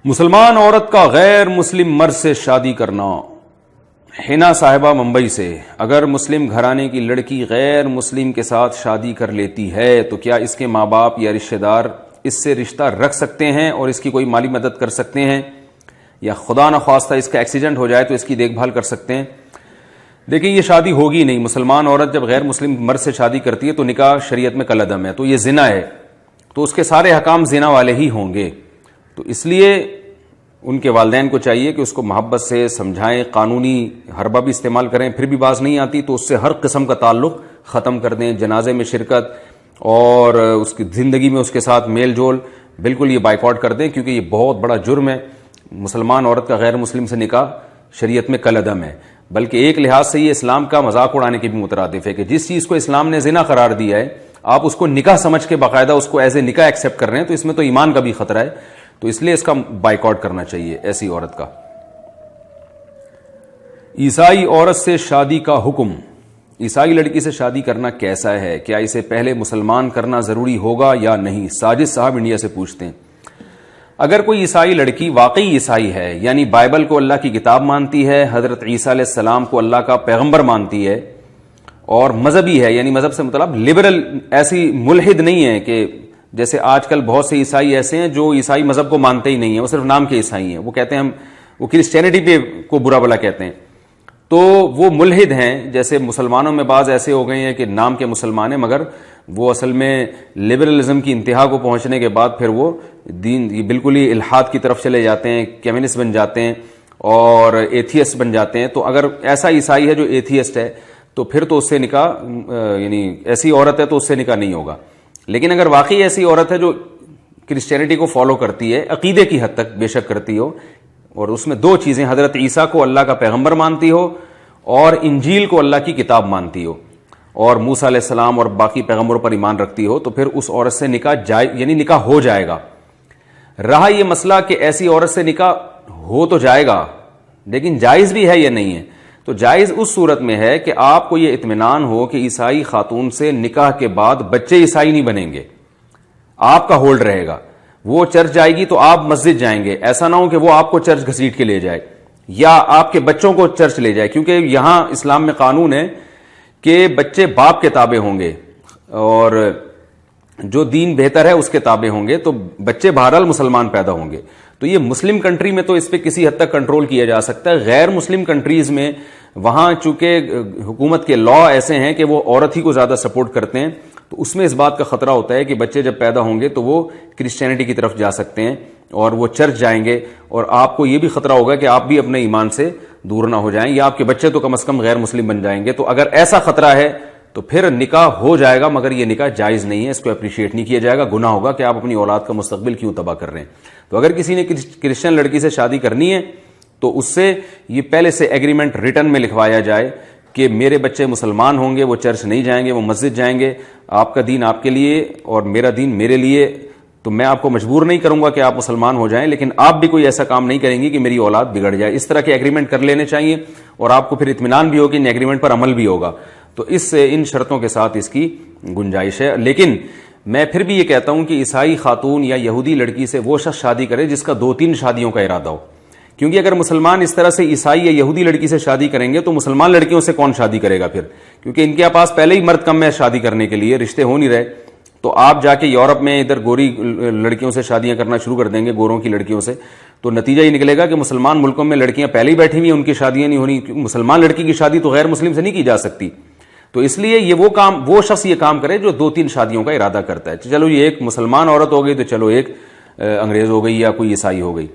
مسلمان عورت کا غیر مسلم مرد سے شادی کرنا۔ حنا صاحبہ ممبئی سے، اگر مسلم گھرانے کی لڑکی غیر مسلم کے ساتھ شادی کر لیتی ہے تو کیا اس کے ماں باپ یا رشتہ دار اس سے رشتہ رکھ سکتے ہیں اور اس کی کوئی مالی مدد کر سکتے ہیں، یا خدا نخواستہ اس کا ایکسیڈنٹ ہو جائے تو اس کی دیکھ بھال کر سکتے ہیں؟ دیکھیں، یہ شادی ہوگی نہیں۔ مسلمان عورت جب غیر مسلم مرد سے شادی کرتی ہے تو نکاح شریعت میں کالعدم ہے، تو یہ زنا ہے، تو اس کے سارے حکام زنا والے ہی ہوں گے۔ تو اس لیے ان کے والدین کو چاہیے کہ اس کو محبت سے سمجھائیں، قانونی حربہ بھی استعمال کریں، پھر بھی باز نہیں آتی تو اس سے ہر قسم کا تعلق ختم کر دیں، جنازے میں شرکت اور اس کی زندگی میں اس کے ساتھ میل جول بالکل یہ بائیکاٹ کر دیں، کیونکہ یہ بہت بڑا جرم ہے۔ مسلمان عورت کا غیر مسلم سے نکاح شریعت میں کالعدم ہے، بلکہ ایک لحاظ سے یہ اسلام کا مذاق اڑانے کے بھی مترادف ہے کہ جس چیز کو اسلام نے زنا قرار دیا ہے آپ اس کو نکاح سمجھ کے باقاعدہ اس کو ایز اے نکاح ایکسیپٹ کر رہے ہیں، تو اس میں تو ایمان کا بھی خطرہ ہے، تو اس لیے اس کا بائیکاٹ کرنا چاہیے ایسی عورت کا۔ عیسائی عورت سے شادی کا حکم۔ عیسائی لڑکی سے شادی کرنا کیسا ہے؟ کیا اسے پہلے مسلمان کرنا ضروری ہوگا یا نہیں؟ ساجد صاحب انڈیا سے پوچھتے ہیں۔ اگر کوئی عیسائی لڑکی واقعی عیسائی ہے، یعنی بائبل کو اللہ کی کتاب مانتی ہے، حضرت عیسیٰ علیہ السلام کو اللہ کا پیغمبر مانتی ہے اور مذہبی ہے، یعنی مذہب سے مطلب لبرل، ایسی ملحد نہیں ہے کہ جیسے آج کل بہت سے عیسائی ایسے ہیں جو عیسائی مذہب کو مانتے ہی نہیں ہیں، وہ صرف نام کے عیسائی ہیں، وہ کہتے ہیں ہم وہ کرسچینٹی پہ کو برا بلا کہتے ہیں، تو وہ ملحد ہیں۔ جیسے مسلمانوں میں بعض ایسے ہو گئے ہیں کہ نام کے مسلمان ہیں مگر وہ اصل میں لبرلزم کی انتہا کو پہنچنے کے بعد پھر وہ دین بالکل ہی الحاد کی طرف چلے جاتے ہیں، کمیونسٹ بن جاتے ہیں اور ایتھیسٹ بن جاتے ہیں۔ تو اگر ایسا عیسائی ہے جو ایتھیسٹ ہے تو پھر تو اس سے نکاح، یعنی ایسی عورت ہے تو اس سے نکاح نہیں ہوگا۔ لیکن اگر واقعی ایسی عورت ہے جو کرسچینٹی کو فالو کرتی ہے، عقیدے کی حد تک بے شک کرتی ہو، اور اس میں دو چیزیں، حضرت عیسیٰ کو اللہ کا پیغمبر مانتی ہو اور انجیل کو اللہ کی کتاب مانتی ہو اور موسیٰ علیہ السلام اور باقی پیغمبروں پر ایمان رکھتی ہو، تو پھر اس عورت سے نکاح جائز، یعنی نکاح ہو جائے گا۔ رہا یہ مسئلہ کہ ایسی عورت سے نکاح ہو تو جائے گا لیکن جائز بھی ہے یا نہیں ہے، تو جائز اس صورت میں ہے کہ آپ کو یہ اطمینان ہو کہ عیسائی خاتون سے نکاح کے بعد بچے عیسائی نہیں بنیں گے، آپ کا ہولڈ رہے گا۔ وہ چرچ جائے گی تو آپ مسجد جائیں گے، ایسا نہ ہو کہ وہ آپ کو چرچ گھسیٹ کے لے جائے یا آپ کے بچوں کو چرچ لے جائے، کیونکہ یہاں اسلام میں قانون ہے کہ بچے باپ کے تابع ہوں گے اور جو دین بہتر ہے اس کے تابع ہوں گے، تو بچے بہرحال مسلمان پیدا ہوں گے۔ تو یہ مسلم کنٹری میں تو اس پہ کسی حد تک کنٹرول کیا جا سکتا ہے، غیر مسلم کنٹریز میں وہاں چونکہ حکومت کے لا ایسے ہیں کہ وہ عورت ہی کو زیادہ سپورٹ کرتے ہیں، تو اس میں اس بات کا خطرہ ہوتا ہے کہ بچے جب پیدا ہوں گے تو وہ کرسچینٹی کی طرف جا سکتے ہیں اور وہ چرچ جائیں گے، اور آپ کو یہ بھی خطرہ ہوگا کہ آپ بھی اپنے ایمان سے دور نہ ہو جائیں، یا آپ کے بچے تو کم از کم غیر مسلم بن جائیں گے۔ تو اگر ایسا خطرہ ہے تو پھر نکاح ہو جائے گا، مگر یہ نکاح جائز نہیں ہے، اس کو اپریشیٹ نہیں کیا جائے گا، گناہ ہوگا کہ آپ اپنی اولاد کا مستقبل کیوں تباہ کر رہے ہیں۔ تو اگر کسی نے کرسچن لڑکی سے شادی کرنی ہے تو اس سے یہ پہلے سے ایگریمنٹ ریٹن میں لکھوایا جائے کہ میرے بچے مسلمان ہوں گے، وہ چرچ نہیں جائیں گے، وہ مسجد جائیں گے، آپ کا دین آپ کے لیے اور میرا دین میرے لیے، تو میں آپ کو مجبور نہیں کروں گا کہ آپ مسلمان ہو جائیں، لیکن آپ بھی کوئی ایسا کام نہیں کریں گے کہ میری اولاد بگڑ جائے۔ اس طرح کے ایگریمنٹ کر لینے چاہیے اور آپ کو پھر اطمینان بھی ہوگا کہ ان ایگریمنٹ پر عمل بھی ہوگا۔ تو ان شرطوں کے ساتھ اس کی گنجائش ہے۔ لیکن میں پھر بھی یہ کہتا ہوں کہ عیسائی خاتون یا یہودی لڑکی سے وہ شخص شادی کرے جس کا 2-3 شادیوں کا ارادہ ہو، کیونکہ اگر مسلمان اس طرح سے عیسائی یا یہودی لڑکی سے شادی کریں گے تو مسلمان لڑکیوں سے کون شادی کرے گا پھر، کیونکہ ان کے پاس پہلے ہی مرد کم ہے شادی کرنے کے لیے، رشتے ہو نہیں رہے۔ تو آپ جا کے یورپ میں ادھر گوری لڑکیوں سے شادیاں کرنا شروع کر دیں گے، گوروں کی لڑکیوں سے، تو نتیجہ یہ نکلے گا کہ مسلمان ملکوں میں لڑکیاں پہلے ہی بیٹھی ہوئی ہیں، ان کی شادیاں نہیں ہونی، مسلمان لڑکی کی شادی تو غیر مسلم سے نہیں کی جا سکتی۔ تو اس لیے یہ وہ شخص یہ کام کرے جو 2-3 شادیوں کا ارادہ کرتا ہے۔ چلو یہ ایک مسلمان عورت ہو گئی تو چلو ایک انگریز ہو گئی یا کوئی عیسائی ہو گئی۔